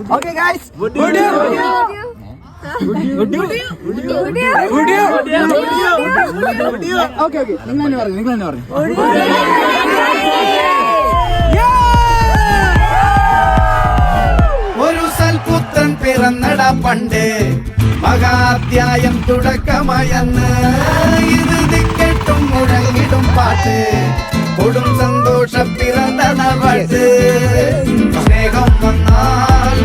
Okay, guys. Would you? Okay. നിങ്ങൾ തന്നെ പറഞ്ഞു. ഒരു സൽപുത്രൻ പിറന്നട പണ്ട് മഹാധ്യായം തുടക്കമയന്ന് ഇത് ദിക്കെട്ടും മുഴങ്ങിടും പാട്ട് കൊടും സന്തോഷം പിറന്ന നവട്ട് സ്നേഹം വന്നാൽ